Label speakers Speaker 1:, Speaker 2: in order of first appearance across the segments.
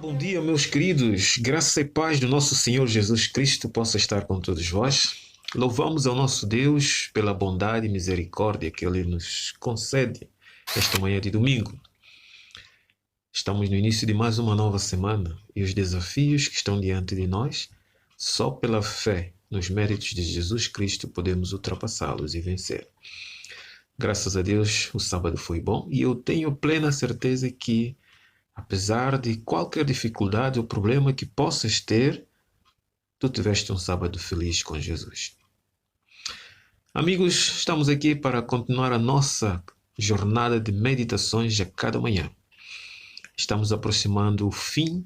Speaker 1: Bom dia, meus queridos. Graça e paz do nosso Senhor Jesus Cristo possa estar com todos vós. Louvamos ao nosso Deus pela bondade e misericórdia que Ele nos concede esta manhã de domingo. Estamos no início de mais uma nova semana e os desafios que estão diante de nós, só pela fé nos méritos de Jesus Cristo podemos ultrapassá-los e vencer. Graças a Deus, o sábado foi bom e eu tenho plena certeza que, apesar de qualquer dificuldade ou problema que possas ter, tu tiveste um sábado feliz com Jesus. Amigos, estamos aqui para continuar a nossa jornada de meditações a cada manhã. Estamos aproximando o fim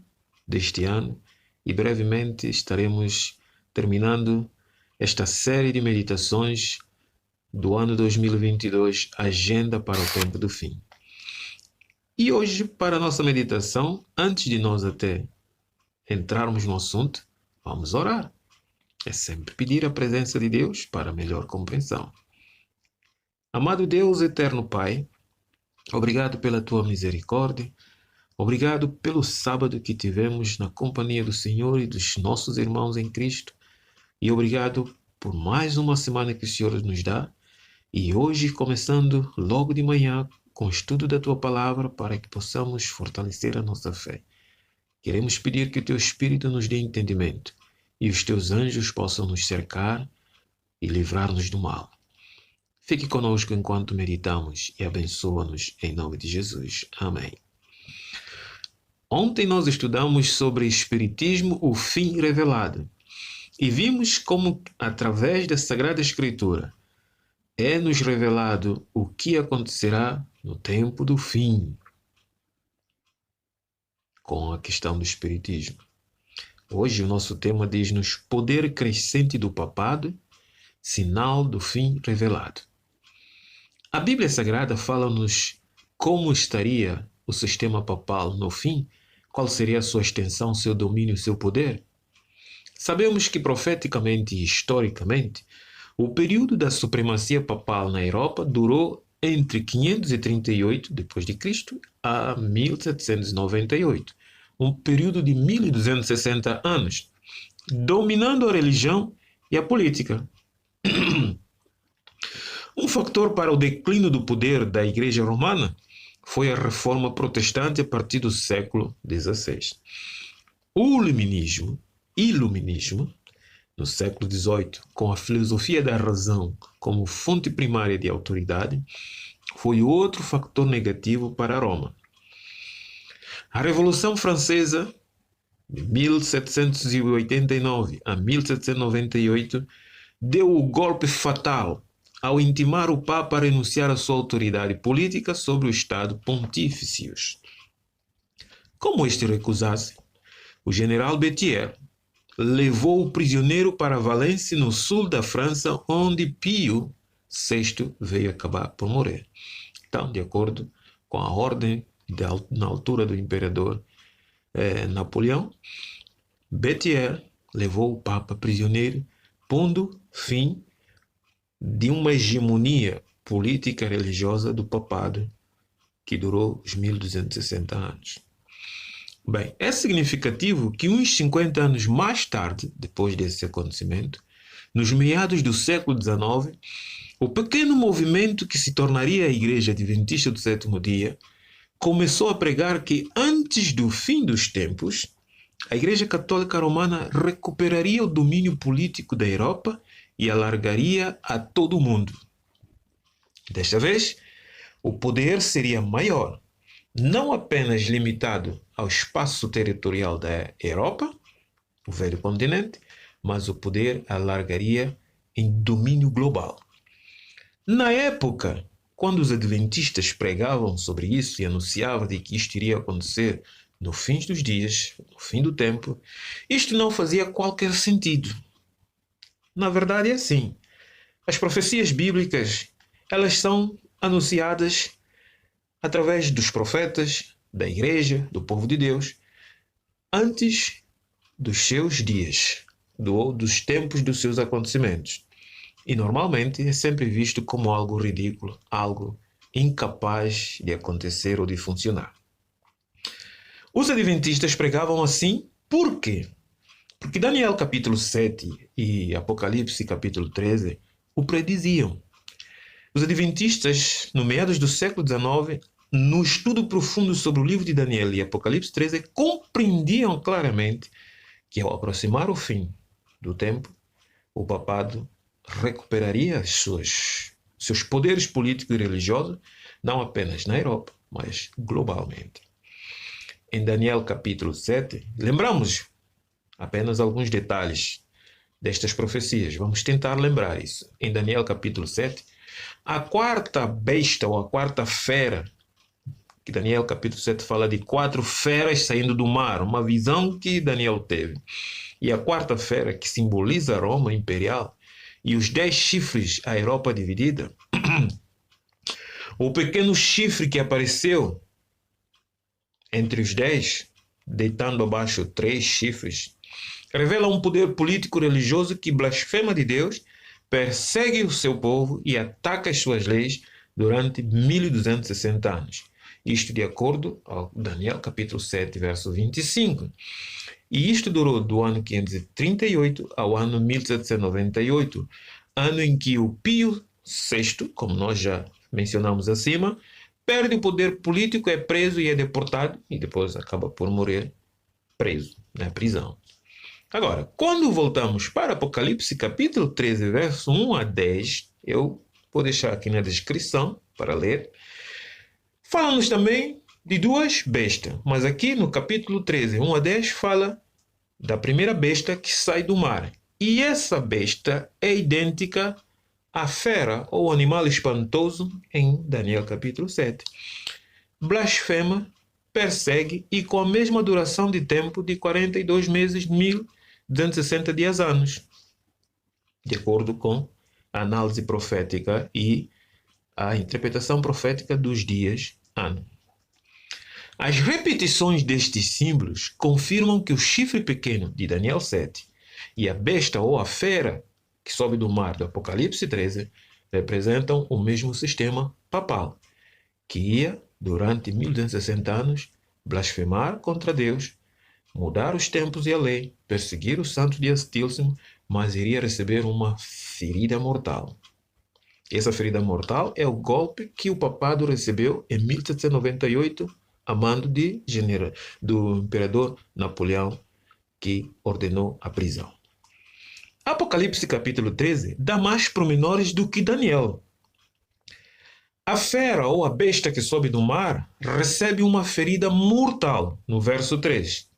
Speaker 1: deste ano e brevemente estaremos terminando esta série de meditações do ano 2022, Agenda para o Tempo do Fim. E hoje, para a nossa meditação, antes de nós até entrarmos no assunto, vamos orar. É sempre pedir a presença de Deus para melhor compreensão. Amado Deus, eterno Pai, obrigado pela tua misericórdia, obrigado pelo sábado que tivemos na companhia do Senhor e dos nossos irmãos em Cristo, e obrigado por mais uma semana que o Senhor nos dá, e hoje começando logo de manhã com o estudo da tua palavra para que possamos fortalecer a nossa fé. Queremos pedir que o teu Espírito nos dê entendimento e os teus anjos possam nos cercar e livrar-nos do mal. Fique conosco enquanto meditamos e abençoa-nos em nome de Jesus. Amém. Ontem nós estudamos sobre Espiritismo, o fim revelado, e vimos como, através da Sagrada Escritura, é-nos revelado o que acontecerá no tempo do fim, com a questão do Espiritismo. Hoje o nosso tema diz-nos poder crescente do papado, sinal do fim revelado. A Bíblia Sagrada fala-nos como estaria o sistema papal no fim, qual seria a sua extensão, seu domínio, seu poder. Sabemos que profeticamente e historicamente, o período da supremacia papal na Europa durou entre 538 d.C. a 1798, um período de 1260 anos, dominando a religião e a política. Um fator para o declínio do poder da Igreja Romana foi a Reforma Protestante a partir do século XVI. O Iluminismo, no século XVIII, com a filosofia da razão como fonte primária de autoridade, foi outro fator negativo para Roma. A Revolução Francesa, de 1789 a 1798, deu o golpe fatal ao intimar o Papa a renunciar à sua autoridade política sobre o Estado Pontifícios. Como este recusasse, o general Berthier levou o prisioneiro para Valência, no sul da França, onde Pio VI veio acabar por morrer. Então, de acordo com a ordem na altura do imperador Napoleão, Berthier levou o Papa prisioneiro, pondo fim de uma hegemonia política e religiosa do papado que durou os 1260 anos. Bem, é significativo que uns 50 anos mais tarde, depois desse acontecimento, nos meados do século XIX, o pequeno movimento que se tornaria a Igreja Adventista do Sétimo Dia começou a pregar que antes do fim dos tempos, a Igreja Católica Romana recuperaria o domínio político da Europa e alargaria a todo o mundo. Desta vez, o poder seria maior, não apenas limitado ao espaço territorial da Europa, o velho continente, mas o poder alargaria em domínio global. Na época, quando os adventistas pregavam sobre isso e anunciavam de que isto iria acontecer no fim dos dias, no fim do tempo, isto não fazia qualquer sentido. Na verdade é assim. As profecias bíblicas, elas são anunciadas através dos profetas, da igreja, do povo de Deus, antes dos seus dias, dos tempos dos seus acontecimentos. E normalmente é sempre visto como algo ridículo, algo incapaz de acontecer ou de funcionar. Os adventistas pregavam assim, por quê? Porque Daniel capítulo 7 e Apocalipse capítulo 13 o prediziam. Os adventistas, no meados do século XIX, no estudo profundo sobre o livro de Daniel e Apocalipse 13, compreendiam claramente que ao aproximar o fim do tempo, o papado recuperaria seus poderes políticos e religiosos, não apenas na Europa, mas globalmente. Em Daniel capítulo 7, lembramos apenas alguns detalhes destas profecias. Vamos tentar lembrar isso. Em Daniel capítulo 7, a quarta besta ou a quarta fera, que Daniel capítulo 7 fala de 4 feras saindo do mar, uma visão que Daniel teve. E a quarta fera, que simboliza Roma imperial, e os 10 chifres, a Europa dividida, o pequeno chifre que apareceu entre os 10, deitando abaixo 3 chifres, revela um poder político-religioso que blasfema de Deus, persegue o seu povo e ataca as suas leis durante 1260 anos. Isto de acordo com Daniel capítulo 7, verso 25. E isto durou do ano 538 ao ano 1798, ano em que o Pio VI, como nós já mencionamos acima, perde o poder político, é preso e é deportado, e depois acaba por morrer preso na prisão. Agora, quando voltamos para Apocalipse capítulo 13, verso 1 a 10, eu vou deixar aqui na descrição para ler, fala-nos também de 2 bestas, mas aqui no capítulo 13, 1 a 10, fala da primeira besta que sai do mar. E essa besta é idêntica à fera ou animal espantoso em Daniel capítulo 7. Blasfema, persegue e com a mesma duração de tempo de 42 meses, 1260 dias anos, de acordo com a análise profética e a interpretação profética dos dias ano. As repetições destes símbolos confirmam que o chifre pequeno de Daniel 7 e a besta ou a fera que sobe do mar do Apocalipse 13 representam o mesmo sistema papal, que ia, durante 1260 anos, blasfemar contra Deus, mudar os tempos e a lei, perseguir o santo de Astílcimo, mas iria receber uma ferida mortal. Essa ferida mortal é o golpe que o papado recebeu em 1798, a mando do imperador Napoleão, que ordenou a prisão. Apocalipse capítulo 13 dá mais pormenores do que Daniel. A fera ou a besta que sobe do mar recebe uma ferida mortal, no verso 3.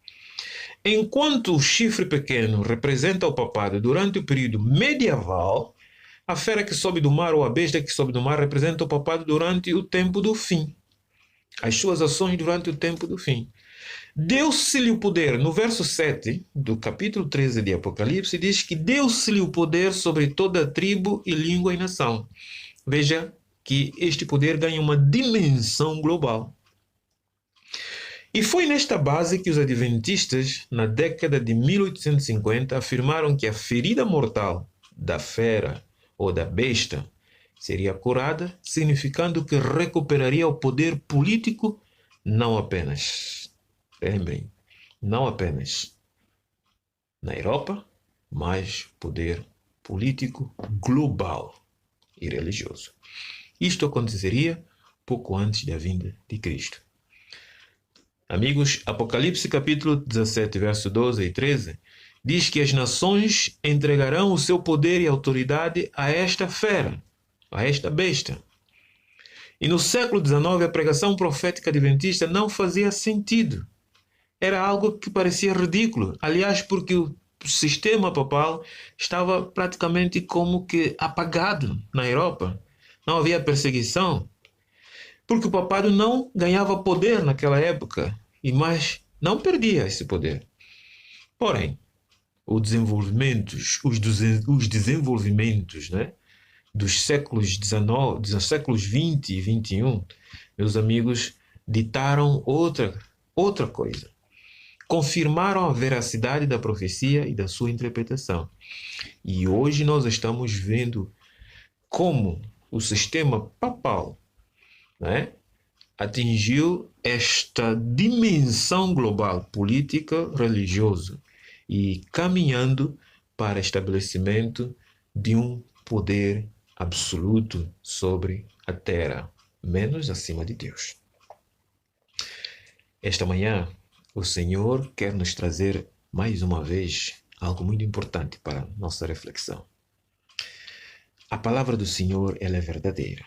Speaker 1: Enquanto o chifre pequeno representa o papado durante o período medieval, a fera que sobe do mar ou a besta que sobe do mar representa o papado durante o tempo do fim. As suas ações durante o tempo do fim. Deu-se-lhe o poder, no verso 7 do capítulo 13 de Apocalipse, diz que deu-se-lhe o poder sobre toda tribo e língua e nação. Veja que este poder ganha uma dimensão global. E foi nesta base que os adventistas, na década de 1850, afirmaram que a ferida mortal da fera ou da besta seria curada, significando que recuperaria o poder político, não apenas, lembrem, não apenas na Europa, mas poder político global e religioso. Isto aconteceria pouco antes da vinda de Cristo. Amigos, Apocalipse capítulo 17, verso 12 e 13, diz que as nações entregarão o seu poder e autoridade a esta fera, a esta besta. E no século XIX a pregação profética adventista não fazia sentido. Era algo que parecia ridículo. Aliás, porque o sistema papal estava praticamente como que apagado na Europa. Não havia perseguição. Porque o papado não ganhava poder naquela época, mas não perdia esse poder. Porém, os desenvolvimentos, né, dos séculos XIX, dos séculos 20 e 21, meus amigos, ditaram outra coisa. Confirmaram a veracidade da profecia e da sua interpretação. E hoje nós estamos vendo como o sistema papal, né, atingiu esta dimensão global, política, religiosa, e caminhando para estabelecimento de um poder absoluto sobre a terra, menos acima de Deus. Esta manhã, o Senhor quer nos trazer mais uma vez algo muito importante para nossa reflexão. A palavra do Senhor, ela é verdadeira.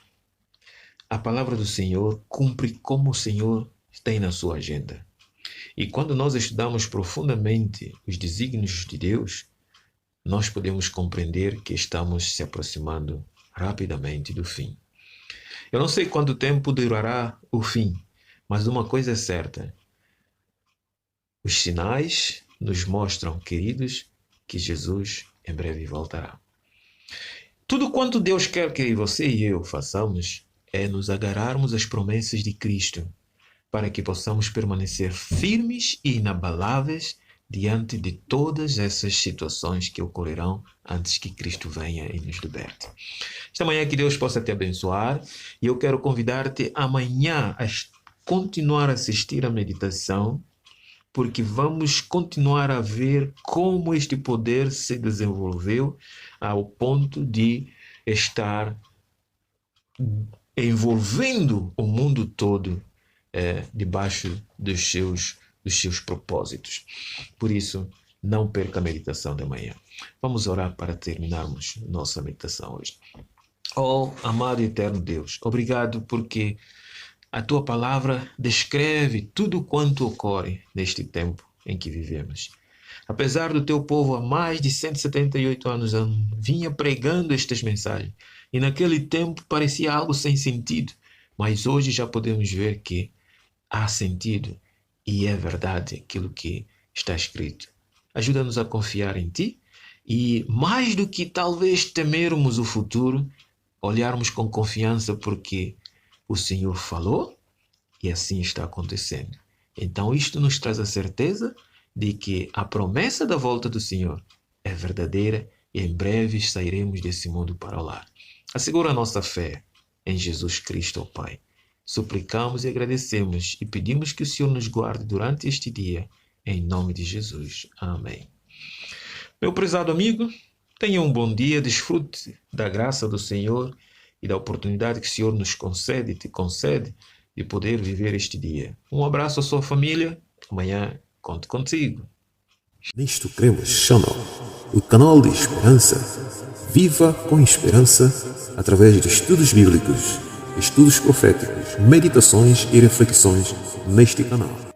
Speaker 1: A palavra do Senhor cumpre como o Senhor tem na sua agenda. E quando nós estudamos profundamente os desígnios de Deus, nós podemos compreender que estamos se aproximando rapidamente do fim. Eu não sei quanto tempo durará o fim, mas uma coisa é certa. Os sinais nos mostram, queridos, que Jesus em breve voltará. Tudo quanto Deus quer que você e eu façamos é nos agarrarmos às promessas de Cristo, para que possamos permanecer firmes e inabaláveis diante de todas essas situações que ocorrerão antes que Cristo venha e nos liberte. Esta manhã que Deus possa te abençoar, e eu quero convidar-te amanhã a continuar a assistir à meditação, porque vamos continuar a ver como este poder se desenvolveu ao ponto de estar envolvendo o mundo todo debaixo dos seus propósitos. Por isso, não perca a meditação da manhã. Vamos orar para terminarmos nossa meditação hoje. Oh, amado e eterno Deus, obrigado porque a tua palavra descreve tudo quanto ocorre neste tempo em que vivemos. Apesar do teu povo há mais de 178 anos vinha pregando estas mensagens, e naquele tempo parecia algo sem sentido, mas hoje já podemos ver que há sentido e é verdade aquilo que está escrito. Ajuda-nos a confiar em ti e, mais do que talvez temermos o futuro, olharmos com confiança porque o Senhor falou e assim está acontecendo. Então isto nos traz a certeza de que a promessa da volta do Senhor é verdadeira e em breve sairemos desse mundo para o lar. Assegura a nossa fé em Jesus Cristo, ó Pai. Suplicamos e agradecemos e pedimos que o Senhor nos guarde durante este dia, em nome de Jesus. Amém. Meu prezado amigo, tenha um bom dia, desfrute da graça do Senhor e da oportunidade que o Senhor nos concede e te concede de poder viver este dia. Um abraço à sua família, amanhã conto contigo.
Speaker 2: Nisto Cremos Channel, o canal de esperança. Viva com esperança através de estudos bíblicos, estudos proféticos, meditações e reflexões neste canal.